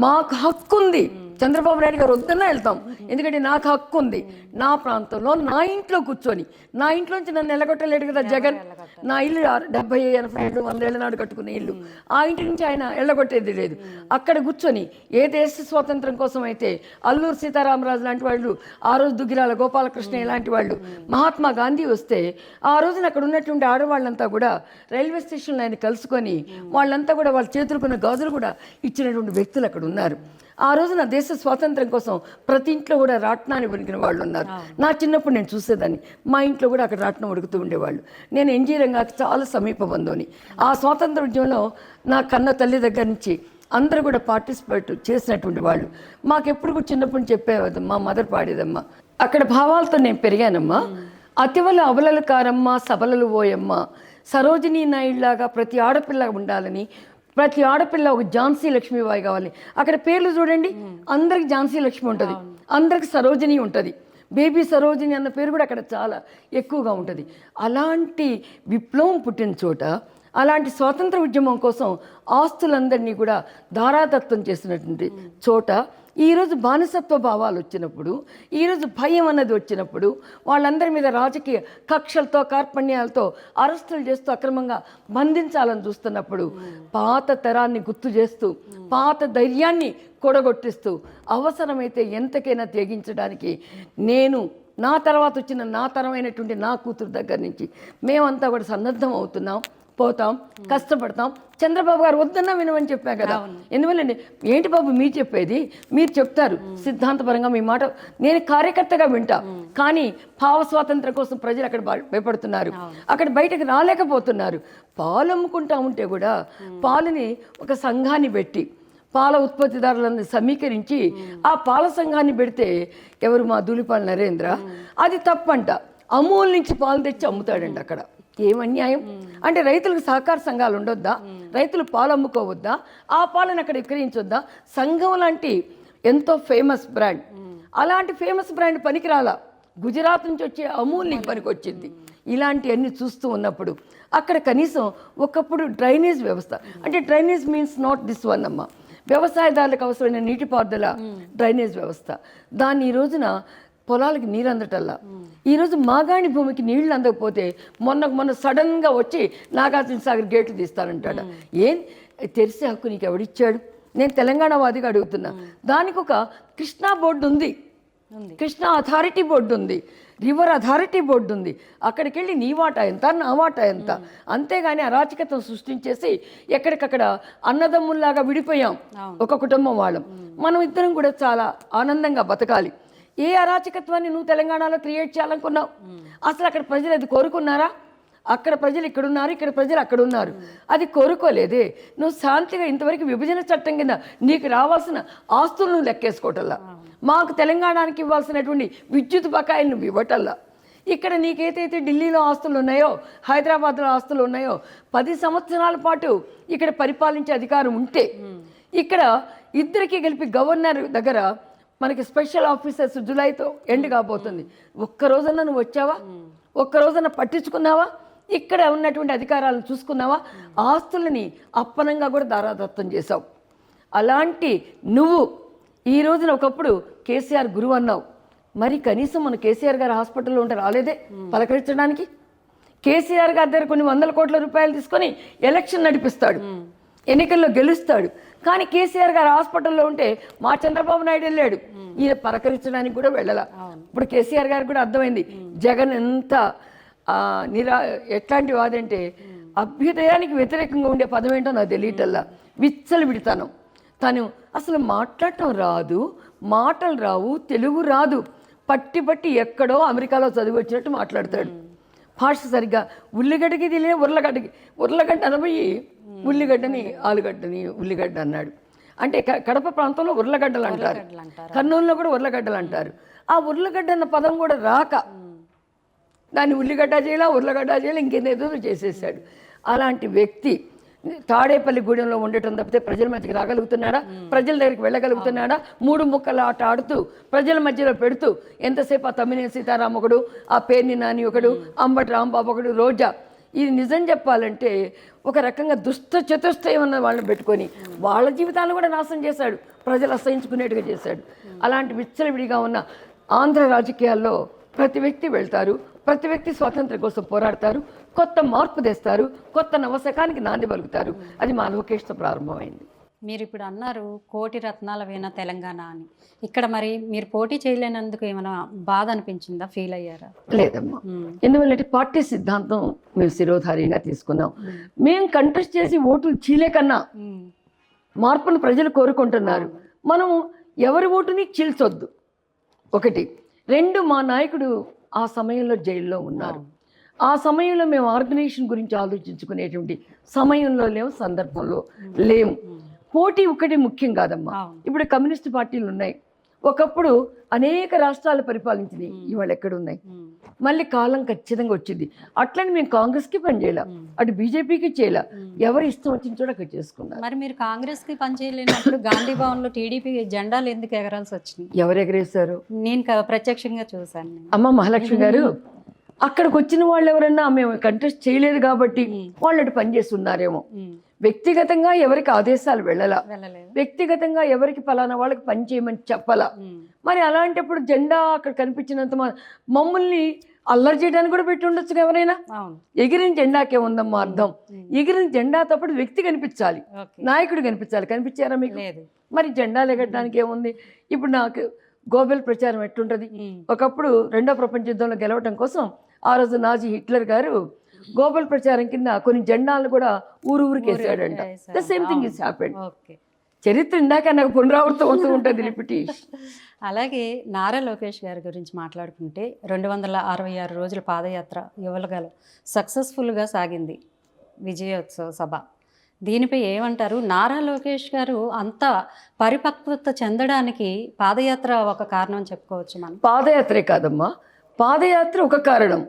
మాకు హక్కు ఉంది. చంద్రబాబు నాయుడు గారు వద్దన్నా వెళ్తాం, ఎందుకంటే నాకు హక్కు ఉంది. నా ప్రాంతంలో నా ఇంట్లో కూర్చొని, నా ఇంట్లోంచి నన్ను ఎల్లగొట్టలేడు కదా జగన్. నా ఇల్లు 70, 80 ఏళ్ళు, 100 ఏళ్ళ నాడు కట్టుకునే ఇల్లు. ఆ ఇంటి నుంచి ఆయన ఎల్లగొట్టేది లేదు. అక్కడ కూర్చొని ఏ దేశ స్వాతంత్రం కోసం అయితే అల్లూరు సీతారామరాజు లాంటి వాళ్ళు, ఆ రోజు దుగ్గిరాల గోపాలకృష్ణ ఇలాంటి వాళ్ళు, మహాత్మా గాంధీ వస్తే ఆ రోజున అక్కడ ఉన్నటువంటి ఆడవాళ్ళంతా కూడా రైల్వే స్టేషన్లో ఆయన కలుసుకొని వాళ్ళంతా కూడా వాళ్ళ చేతులుకున్న గాజులు కూడా ఇచ్చినటువంటి వ్యక్తులు అక్కడ ఉన్నారు. ఆ రోజున దేశ స్వాతంత్రం కోసం ప్రతి ఇంట్లో కూడా రాట్నాన్ని వణికిన వాళ్ళు ఉన్నారు. నా చిన్నప్పుడు నేను చూసేదాన్ని, మా ఇంట్లో కూడా అక్కడ రాట్నం ఉడుకుతూ ఉండేవాళ్ళు. నేను ఎన్జీ రంగాకి చాలా సమీప బంధువుని. ఆ స్వాతంత్ర ఉద్యమంలో నా కన్న తల్లి దగ్గర నుంచి అందరూ కూడా పార్టిసిపేట్ చేసినటువంటి వాళ్ళు. మాకెప్పుడు కూడా చిన్నప్పుడు చెప్పేవారు, మా మదర్ పాడేదమ్మా. అక్కడ భావాలతో నేను పెరిగానమ్మా. అతివల అవలలు కారమ్మ, సబలలు ఓయమ్మ, సరోజినీ నాయుడులాగా ప్రతి ఆడపిల్ల ఉండాలని, ప్రతి ఆడపిల్ల ఒక ఝాన్సీ లక్ష్మీబాయి కావాలి. అక్కడ పేర్లు చూడండి, అందరికి ఝాన్సీ లక్ష్మి ఉంటుంది, అందరికి సరోజిని ఉంటుంది, బేబీ సరోజిని అన్న పేరు కూడా అక్కడ చాలా ఎక్కువగా ఉంటుంది. అలాంటి విప్లవం పుట్టిన చోట, అలాంటి స్వాతంత్ర ఉద్యమం కోసం ఆస్తులందరినీ కూడా ధారాదత్తం చేసినటువంటి చోట ఈరోజు బానిసత్వ భావాలు వచ్చినప్పుడు, ఈరోజు భయం అన్నది వచ్చినప్పుడు, వాళ్ళందరి మీద రాజకీయ కక్షలతో, కార్పణ్యాలతో అరెస్టులు చేస్తూ అక్రమంగా బంధించాలని చూస్తున్నప్పుడు, పాత తరాన్ని గుర్తు చేస్తూ, పాత ధైర్యాన్ని కూడగొట్టిస్తూ, అవసరమైతే ఎంతకైనా తెగించడానికి నేను నా తర్వాత వచ్చిన నా తరమైనటువంటి నా కూతురు దగ్గర నుంచి మేమంతా కూడా సన్నద్ధం అవుతున్నాం, పోతాం, కష్టపడతాం. చంద్రబాబు గారు వద్దన్నా వినమని చెప్పా కదా. ఎందువల్లండి, ఏంటి బాబు మీరు చెప్పేది, మీరు చెప్తారు సిద్ధాంతపరంగా మీ మాట, నేను కార్యకర్తగా వింటా. కానీ భావ స్వాతంత్రం కోసం ప్రజలు అక్కడ భయపడుతున్నారు, అక్కడ బయటకు రాలేకపోతున్నారు. పాలు అమ్ముకుంటా ఉంటే కూడా పాలుని ఒక సంఘాన్ని పెట్టి పాల ఉత్పత్తిదారులను సమీకరించి ఆ పాల సంఘాన్ని పెడితే ఎవరు, మా దూలిపాల నరేంద్ర, అది తప్పంట. అమూల్ నుంచి పాలు తెచ్చి అమ్ముతాడండి అక్కడ. ఏం అన్యాయం అంటే, రైతులకు సహకార సంఘాలు ఉండొద్దా, రైతులు పాలు అమ్ముకోవద్దా, ఆ పాలను అక్కడ విక్రయించొద్దా? సంఘం లాంటి ఎంతో ఫేమస్ బ్రాండ్, అలాంటి ఫేమస్ బ్రాండ్ పనికిరాలా, గుజరాత్ నుంచి వచ్చే అమూల్ నీకు పనికి వచ్చింది. ఇలాంటివన్నీ చూస్తూ ఉన్నప్పుడు అక్కడ కనీసం ఒకప్పుడు డ్రైనేజ్ వ్యవస్థ, అంటే drainage means not this one అమ్మ, వ్యవసాయదారులకు అవసరమైన నీటిపారుదల డ్రైనేజ్ వ్యవస్థ, దాన్ని ఈ రోజున పొలాలకి నీరు అందటల్లా. ఈరోజు మాగాణి భూమికి నీళ్లు అందకపోతే మొన్న సడన్గా వచ్చి నాగార్జున సాగర్ గేట్లు తీస్తానంటాడు. ఏం తెరిసే హక్కు నీకు ఎవడిచ్చాడు? నేను తెలంగాణ వాదిగా అడుగుతున్నా. దానికి ఒక కృష్ణా బోర్డు ఉంది, కృష్ణా అథారిటీ బోర్డు ఉంది, రివర్ అథారిటీ బోర్డు ఉంది. అక్కడికి వెళ్ళి నీ వాటా ఎంత, నా వాటా ఎంత, అంతేగాని అరాచకత్వం సృష్టించేసి ఎక్కడికక్కడ అన్నదమ్ముల్లాగా విడిపోయాం ఒక కుటుంబం వాళ్ళం. మనం ఇద్దరం కూడా చాలా ఆనందంగా బతకాలి. ఏ అరాచకత్వాన్ని నువ్వు తెలంగాణలో క్రియేట్ చేయాలనుకున్నావు? అసలు అక్కడ ప్రజలు అది కోరుకున్నారా? అక్కడ ప్రజలు ఇక్కడున్నారు, ఇక్కడ ప్రజలు అక్కడ ఉన్నారు, అది కోరుకోలేదే. నువ్వు శాంతిగా ఇంతవరకు విభజన చట్టం కింద నీకు రావాల్సిన ఆస్తులు నువ్వు లెక్కేసుకోవటల్లా, మాకు తెలంగాణకి ఇవ్వాల్సినటువంటి విద్యుత్ బకాయిలు నువ్వు ఇవ్వటల్లా. ఇక్కడ నీకేదైతే ఢిల్లీలో ఆస్తులు ఉన్నాయో, హైదరాబాద్లో ఆస్తులు ఉన్నాయో, 10 సంవత్సరాల పాటు ఇక్కడ పరిపాలించే అధికారం ఉంటే, ఇక్కడ ఇద్దరికి కలిపి గవర్నర్ దగ్గర మనకి స్పెషల్ ఆఫీసర్స్ జూలైతో ఎండ్ కాబోతుంది. ఒక్కరోజన్నా నువ్వు వచ్చావా? ఒక్కరోజన్నా పట్టించుకున్నావా? ఇక్కడ ఉన్నటువంటి అధికారాలను చూసుకున్నావా? ఆస్తులని అప్పనంగా కూడా దారాదత్తం చేశావు. అలాంటి నువ్వు ఈ రోజున ఒకప్పుడు కేసీఆర్ గురువు అన్నావు, మరి కనీసం మన కేసీఆర్ గారు హాస్పిటల్లో ఉంటే రాలేదే పలకరించడానికి. కేసీఆర్ గారి దగ్గర కొన్ని 100 కోట్ల రూపాయలు తీసుకొని ఎలక్షన్ నడిపిస్తాడు, ఎన్నికల్లో గెలుస్తాడు. కానీ కేసీఆర్ గారు హాస్పిటల్లో ఉంటే మా చంద్రబాబు నాయుడు వెళ్ళాడు, ఈయన పలకరించడానికి కూడా వెళ్ళాల. ఇప్పుడు కేసీఆర్ గారికి కూడా అర్థమైంది జగన్ ఎంత ఎట్లాంటి వాదంటే, అభ్యుదయానికి వ్యతిరేకంగా ఉండే పదం ఏంటో నాకు తెలియటల్లా, విచ్చలు విడతాను. తను అసలు మాట్లాడటం రాదు, మాటలు రావు, తెలుగు రాదు, పట్టి ఎక్కడో అమెరికాలో చదివి వచ్చినట్టు మాట్లాడతాడు. భాష సరిగ్గా ఉల్లిగడ్డకి తెలియదు, ఉర్లగడ్డ అనబోయి ఉల్లిగడ్డని ఆలుగడ్డని ఉల్లిగడ్డ అన్నాడు. అంటే కడప ప్రాంతంలో ఉర్లగడ్డలు అంటారు, కర్నూలులో కూడా ఉర్లగడ్డలు అంటారు. ఆ ఉర్లగడ్డ అన్న పదం కూడా రాక దాన్ని ఉల్లిగడ్డ చేయాలా, ఉర్లగడ్డ చేయాలి, ఇంకేదేదో చేసేసాడు. అలాంటి వ్యక్తి తాడేపల్లి గూడెంలో ఉండటం తప్పితే ప్రజల మధ్యకి రాగలుగుతున్నాడా? ప్రజల దగ్గరికి వెళ్ళగలుగుతున్నాడా? 3 ముక్కల ఆట ఆడుతూ ప్రజల మధ్యలో పెడుతూ ఎంతసేపు ఆ తమ్మినేని సీతారాం ఒకడు, ఆ పేర్ని నాని ఒకడు, అంబటి రాంబాబు ఒకడు, రోజా. ఇది నిజం చెప్పాలంటే ఒక రకంగా దుష్ట చతుష్టయం అన్న వాళ్ళని పెట్టుకొని వాళ్ళ జీవితాలను కూడా నాశనం చేశాడు, ప్రజలు అసహించుకునేట్టుగా చేశాడు. అలాంటి విచ్చలవిడిగా ఉన్న ఆంధ్ర రాజకీయాల్లో ప్రతి వ్యక్తి వెళ్తారు, ప్రతి వ్యక్తి స్వాతంత్ర్యం కోసం పోరాడతారు, కొత్త మార్పు తెస్తారు, కొత్త నవశకానికి నాంది పలుకుతారు. అది మా లోకేష్తో ప్రారంభమైంది. మీరు ఇప్పుడు అన్నారు కోటి రత్నాల వీణ తెలంగాణ అని. ఇక్కడ మరి మీరు పోటీ చేయలేనందుకు ఏమైనా బాధ అనిపించిందా, ఫీల్ అయ్యారా? లేదమ్మా, ఎందువల్లంటే పార్టీ సిద్ధాంతం మేము శిరోధారిగా తీసుకున్నాం. మేము కంటెస్ట్ చేసి ఓట్లు చీలే కన్నా మార్పును ప్రజలు కోరుకుంటున్నారు. మనం ఎవరి ఓటుని చీల్చొద్దు, 1. 2, మా నాయకుడు ఆ సమయంలో జైల్లో ఉన్నారు. ఆ సమయంలో మేము ఆర్గనైజేషన్ గురించి ఆలోచించుకునేటువంటి సమయంలో లేవు, సందర్భంలో లేము. పోటీ ఒకటి ముఖ్యం కాదమ్మా. ఇప్పుడు కమ్యూనిస్ట్ పార్టీలు ఉన్నాయి, ఒకప్పుడు అనేక రాష్ట్రాలు పరిపాలించినాయి, ఇవాళ ఎక్కడున్నాయి? మళ్ళీ కాలం ఖచ్చితంగా వచ్చింది. అట్లని మేము కాంగ్రెస్కి పని చేయాల, అటు బీజేపీకి చేయాల, ఎవరు ఇష్టం వచ్చిన చోట అక్కడ చేసుకున్నారు. మరి మీరు కాంగ్రెస్కి పని చేయలేనప్పుడు గాంధీ భవన్లో టీడీపీ జెండాలు ఎందుకు ఎగరాల్సి వచ్చినాయి? ఎవరు ఎగరేశారు? నేను ప్రత్యక్షంగా చూశాను. అమ్మ మహాలక్ష్మి గారు, అక్కడికి వచ్చిన వాళ్ళు ఎవరన్నా మేము కంటెస్ట్ చేయలేదు కాబట్టి వాళ్ళు అటు పనిచేస్తున్నారేమో. వ్యక్తిగతంగా ఎవరికి ఆదేశాలు వెళ్ళాలా, వ్యక్తిగతంగా ఎవరికి ఫలానా వాళ్ళకి పని చేయమని చెప్పాలా. మరి అలాంటప్పుడు జెండా అక్కడ కనిపించినంత మమ్మల్ని అల్లరి చేయడానికి కూడా పెట్టి ఉండొచ్చు ఎవరైనా. ఎగిరిన జెండాకే ఉందమ్మా అర్థం. ఎగిరిన జెండాతో పాటు వ్యక్తి కనిపించాలి, నాయకుడు కనిపించాలి. కనిపించారా మీకు? మరి జెండాలు ఎగరడానికి ఏముంది? ఇప్పుడు నాకు గోబెల్ ప్రచారం ఎట్లుంటుంది. ఒకప్పుడు రెండో ప్రపంచ యుద్ధంలో గెలవటం కోసం ఆ రోజు నాజీ హిట్లర్ గారు గోబెల్ ప్రచారం కింద కొన్ని జెండాలను కూడా ఊరికి వేసాడంట. The same thing is happened. Okay. చరిత్ర ఇందాక నాకు పునరావృతం అవుతూ ఉంటుంది, రిపిటేషన్. అలాగే నారా లోకేష్ గారి గురించి మాట్లాడుకుంటే 266 రోజుల పాదయాత్ర యువలగలు సక్సెస్ఫుల్గా సాగింది, విజయోత్సవ సభ. దీనిపై ఏమంటారు? నారా లోకేష్ గారు అంత పరిపక్వత చెందడానికి పాదయాత్ర ఒక కారణం చెప్పుకోవచ్చు మనం. పాదయాత్రే కాదమ్మా, పాదయాత్ర ఒక కారణం,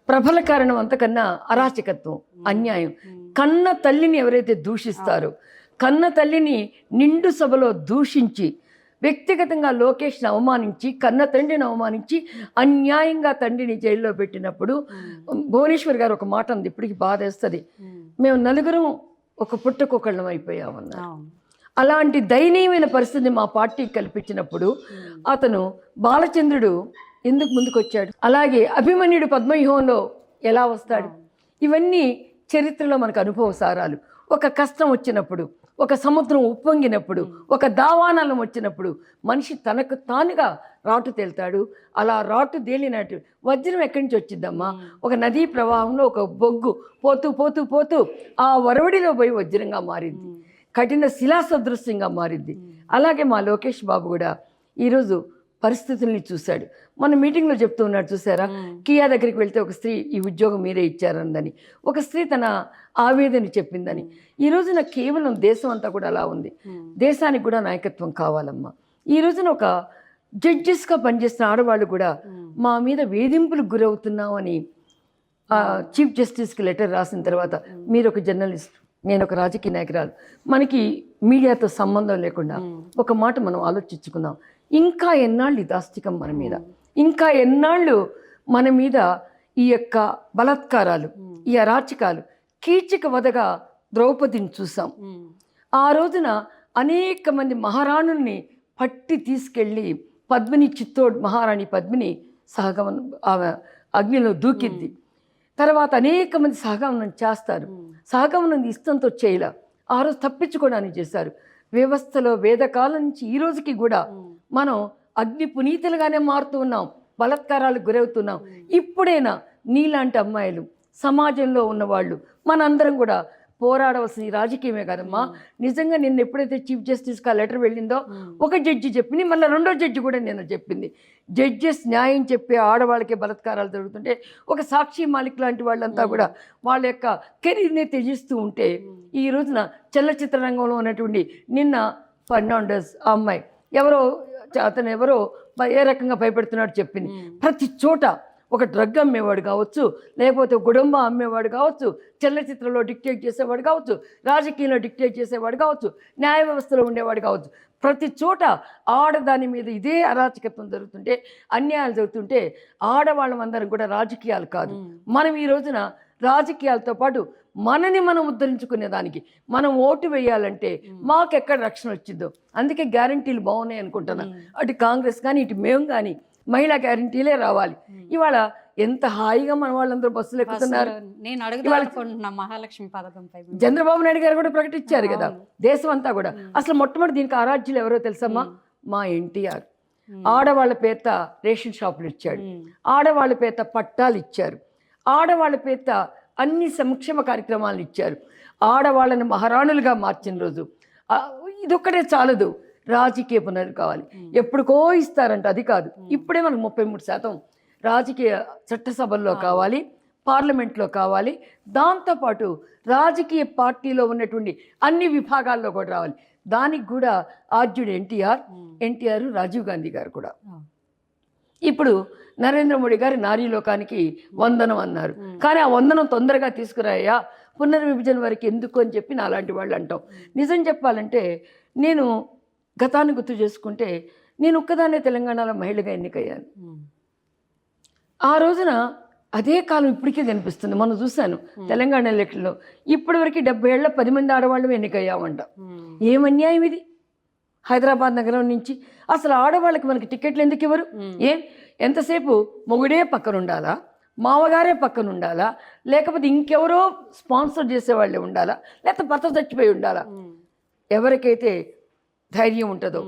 ప్రబల కారణం అంతకన్నా అరాచకత్వం, అన్యాయం. కన్న తల్లిని ఎవరైతే దూషిస్తారో, కన్న తల్లిని నిండు సభలో దూషించి వ్యక్తిగతంగా లోకేష్ని అవమానించి, కన్న తండ్రిని అవమానించి, అన్యాయంగా తండ్రిని జైల్లో పెట్టినప్పుడు భువనేశ్వర్ గారు ఒక మాట ఉంది, ఇప్పటికి బాధేస్తుంది. మేము నలుగురం ఒక పుట్టకొకళ్ళం అయిపోయామన్నారు. అలాంటి దయనీయమైన పరిస్థితిని మా పార్టీకి కల్పించినప్పుడు అతను బాలచంద్రుడు ఎందుకు ముందుకు వచ్చాడు, అలాగే అభిమన్యుడు పద్మవ్యూహంలో ఎలా వస్తాడు, ఇవన్నీ చరిత్రలో మనకు అనుభవ సారాలు. ఒక కష్టం వచ్చినప్పుడు, ఒక సముద్రం ఉప్పొంగినప్పుడు, ఒక దావానలం వచ్చినప్పుడు మనిషి తనకు తానుగా రాటు తేలుతాడు. అలా రాటు తేలినట్టు వజ్రం ఎక్కడి నుంచి వచ్చిందమ్మా? ఒక నదీ ప్రవాహంలో ఒక బొగ్గు పోతూ పోతూ పోతూ ఆ వరవడిలో పోయి వజ్రంగా మారింది, కఠిన శిలా సదృశ్యంగా మారింది. అలాగే మా లోకేష్ బాబు కూడా ఈరోజు పరిస్థితుల్ని చూశాడు. మన మీటింగ్లో చెప్తూ ఉన్నాడు, చూసారా, కియా దగ్గరికి వెళ్తే ఒక స్త్రీ ఈ ఉద్యోగం మీరే ఇచ్చారందని, ఒక స్త్రీ తన ఆవేదన చెప్పిందని. ఈ రోజున కేవలం దేశం అంతా కూడా అలా ఉంది. దేశానికి కూడా నాయకత్వం కావాలమ్మా. ఈ రోజున ఒక జడ్జెస్గా పనిచేస్తున్న ఆడవాళ్ళు కూడా మా మీద వేధింపులకు గురవుతున్నామని చీఫ్ జస్టిస్కి లెటర్ రాసిన తర్వాత, మీరు ఒక జర్నలిస్ట్, నేను ఒక రాజకీయ నాయకురాలు, మనకి మీడియాతో సంబంధం లేకుండా ఒక మాట మనం ఆలోచించుకుందాం. ఇంకా ఎన్నాళ్ళు ఈ దాష్టికం మన మీద, ఇంకా ఎన్నాళ్ళు మన మీద ఈ యొక్క బలాత్కారాలు, ఈ అరాచకాలు. కీచక వదగా ద్రౌపదిని చూసాం. ఆ రోజున అనేక మంది మహారాణుల్ని పట్టి తీసుకెళ్ళి పద్మిని, చిత్తోడ్ మహారాణి పద్మిని సహగమనం ఆమె అగ్నిలో దూకింది. తర్వాత అనేక మంది సహగమనం చేస్తారు. సహగమనం ఇష్టంతో చేయలే, ఆ రోజు తప్పించుకోవడానికి చేశారు. వ్యవస్థలో వేదకాలం నుంచి ఈ రోజుకి కూడా మనం అగ్ని పునీతులుగానే మారుతూ ఉన్నాం, బలాత్కారాలకు గురవుతున్నాం. ఇప్పుడైనా నీలాంటి అమ్మాయిలు, సమాజంలో ఉన్నవాళ్ళు, మనందరం కూడా పోరాడవలసిన ఈ రాజకీయమే కాదమ్మా. నిజంగా నిన్న ఎప్పుడైతే చీఫ్ జస్టిస్కి ఆ లెటర్ వెళ్ళిందో, ఒక జడ్జి చెప్పింది, మళ్ళీ రెండో జడ్జి కూడా నిన్న చెప్పింది. జడ్జెస్ న్యాయం చెప్పే ఆడవాళ్ళకే బలాత్కారాలు జరుగుతుంటే, ఒక సాక్షి మాలిక్ లాంటి వాళ్ళంతా కూడా వాళ్ళ యొక్క కెరీర్ని త్యజిస్తూ ఉంటే, ఈ రోజున చలనచిత్ర రంగంలో ఉన్నటువంటి నిన్న ఫర్నాండస్ ఆ అమ్మాయి అతను ఎవరో ఏ రకంగా భయపెడుతున్నాడు చెప్పింది. ప్రతి చోట ఒక డ్రగ్ అమ్మేవాడు కావచ్చు, లేకపోతే గుడంబ అమ్మేవాడు కావచ్చు, చలనచిత్రంలో డిక్టేట్ చేసేవాడు కావచ్చు, రాజకీయంలో డిక్టేట్ చేసేవాడు కావచ్చు, న్యాయ వ్యవస్థలో ఉండేవాడు కావచ్చు, ప్రతి చోట ఆడదాని మీద ఇదే అరాచకత్వం జరుగుతుంటే, అన్యాయాలు జరుగుతుంటే, ఆడవాళ్ళమందరం కూడా రాజకీయాలు కాదు, మనం ఈ రోజున రాజకీయాలతో పాటు మనని మనం ఉద్ధరించుకునే దానికి మనం ఓటు వేయాలంటే మాకెక్కడ రక్షణ వచ్చిందో. అందుకే గ్యారంటీలు బాగున్నాయి అనుకుంటున్నా. అటు కాంగ్రెస్ కానీ ఇటు మేము కానీ మహిళా గ్యారంటీలే రావాలి. ఇవాళ ఎంత హాయిగా మన వాళ్ళందరూ బస్సులు ఎక్కుతున్నారు. నేను అడుగుతున్నా మహాలక్ష్మి పథకంపై చంద్రబాబు నాయుడు గారు కూడా ప్రకటించారు కదా, దేశం అంతా కూడా. అసలు మొట్టమొదటి దీనికి ఆరాధ్యులు ఎవరో తెలుసమ్మా? మా ఎన్టీఆర్. ఆడవాళ్ళ పేత రేషన్ షాపులు ఇచ్చాడు, ఆడవాళ్ళ పేత పట్టాలు ఇచ్చారు, ఆడవాళ్ళ పేత అన్ని సంక్షేమ కార్యక్రమాలను ఇచ్చారు, ఆడవాళ్ళని మహారాణులుగా మార్చిన రోజు. ఇదొక్కటే చాలదు, రాజకీయ పునరు కావాలి. ఎప్పుడుకో ఇస్తారంట, అది కాదు. ఇప్పుడే మనకు 33% రాజకీయ చట్టసభల్లో కావాలి, పార్లమెంట్లో కావాలి. దాంతోపాటు రాజకీయ పార్టీలో ఉన్నటువంటి అన్ని విభాగాల్లో కూడా రావాలి. దానికి కూడా ఆద్యుడు ఎన్టీఆర్, రాజీవ్ గాంధీ గారు కూడా. ఇప్పుడు నరేంద్ర మోడీ గారు నారీ లోకానికి వందనం అన్నారు. కానీ ఆ వందనం తొందరగా తీసుకురాయా, పునర్విభజన వరకు ఎందుకు అని చెప్పి నాలాంటి వాళ్ళు అంటాం. నిజం చెప్పాలంటే నేను గతాన్ని గుర్తు చేసుకుంటే, నేను ఒక్కదాన్నే తెలంగాణలో మహిళగా ఎన్నికయ్యాను. ఆ రోజున అదే కాలం ఇప్పటికే కనిపిస్తుంది. మనం చూశాను తెలంగాణ ఎన్నికల్లో ఇప్పటి వరకు 70 ఏళ్ల 10 మంది ఆడవాళ్ళు ఎన్నికయ్యామంట. ఏం అన్యాయం ఇది! హైదరాబాద్ నగరం నుంచి అసలు ఆడవాళ్ళకి మనకి టికెట్లు ఎందుకు ఇవ్వరు? ఎంతసేపు మొగుడే పక్కన ఉండాలా, మామగారే పక్కన ఉండాలా, లేకపోతే ఇంకెవరో స్పాన్సర్ చేసేవాళ్ళే ఉండాలా, లేకపోతే భర్త చచ్చిపోయి ఉండాలా? ఎవరికైతే ధైర్యం ఉంటుందో,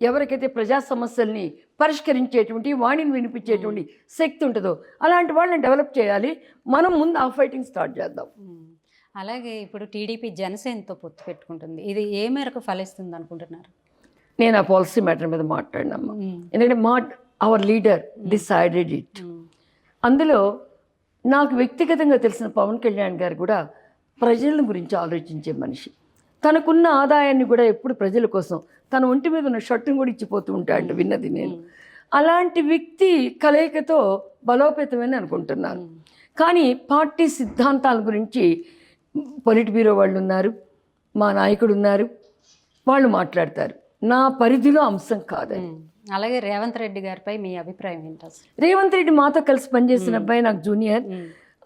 ఎవరికైతే ప్రజా సమస్యల్ని పరిష్కరించేటువంటి వాణిని వినిపించేటువంటి శక్తి ఉంటుందో అలాంటి వాళ్ళని డెవలప్ చేయాలి. మనం ముందు ఆ ఫైటింగ్ స్టార్ట్ చేద్దాం. అలాగే ఇప్పుడు టీడీపీ జనసేనతో పొత్తు పెట్టుకుంటుంది. ఇది ఏ మేరకు ఫలిస్తుంది అనుకుంటున్నారు? నేను ఆ పాలసీ మ్యాటర్ మీద మాట్లాడినమ్మా. ఎందుకంటే అవర్ లీడర్ డిసైడెడ్ ఇట్. అందులో నాకు వ్యక్తిగతంగా తెలిసిన పవన్ కళ్యాణ్ గారు కూడా ప్రజల గురించి ఆలోచించే మనిషి. తనకున్న ఆదాయాన్ని కూడా ఎప్పుడు ప్రజల కోసం తన ఒంటి మీద ఉన్న షర్టును కూడా ఇచ్చిపోతూ ఉంటాడు, విన్నది నేను. అలాంటి వ్యక్తి కలయికతో బలోపేతమని అనుకుంటున్నాను. కానీ పార్టీ సిద్ధాంతాల గురించి పొలిట్ బ్యూరో వాళ్ళు ఉన్నారు, మా నాయకుడు ఉన్నారు, వాళ్ళు మాట్లాడతారు. నా పరిధిలో అంశం కాదని. అలాగే రేవంత్ రెడ్డి గారిపై మీ అభిప్రాయం ఏంటి అసలు? రేవంత్ రెడ్డి మాతో కలిసి పనిచేసిన అబ్బాయి, నాకు జూనియర్.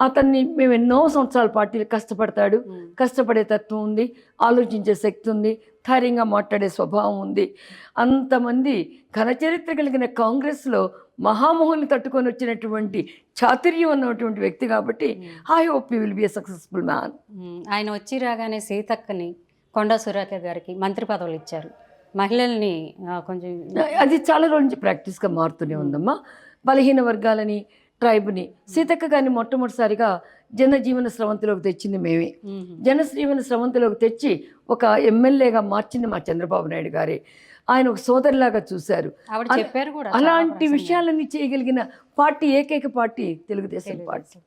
అతన్ని మేము ఎన్నో సంవత్సరాల పార్టీలు కష్టపడతాడు, కష్టపడే తత్వం ఉంది, ఆలోచించే శక్తి ఉంది, ధైర్యంగా మాట్లాడే స్వభావం ఉంది. అంతమంది ఘనచరిత్ర కలిగిన కాంగ్రెస్లో మహామోహన్ని తట్టుకొని వచ్చినటువంటి చాతుర్యం ఉన్నటువంటి వ్యక్తి కాబట్టి I hope you will be a successful man. ఆయన వచ్చి రాగానే సీతక్కని, కొండా సురేఖ గారికి మంత్రి పదవులు ఇచ్చారు. మహిళల్ని కొంచెం అది చాలా రోజు నుంచి ప్రాక్టీస్గా మారుతూనే ఉందమ్మా. బలహీన వర్గాలని, ట్రైబ్ని, సీతక్క గారిని మొట్టమొదటిసారిగా జనజీవన స్రవంతిలోకి తెచ్చింది మేమే. జనజీవన స్రవంతిలోకి తెచ్చి ఒక ఎమ్మెల్యేగా మార్చింది మా చంద్రబాబు నాయుడు గారే. ఆయన ఒక సోదరులాగా చూశారు. చెప్పారు కూడా. అలాంటి విషయాలన్నీ చేయగలిగిన పార్టీ ఏకైక పార్టీ తెలుగుదేశం పార్టీ.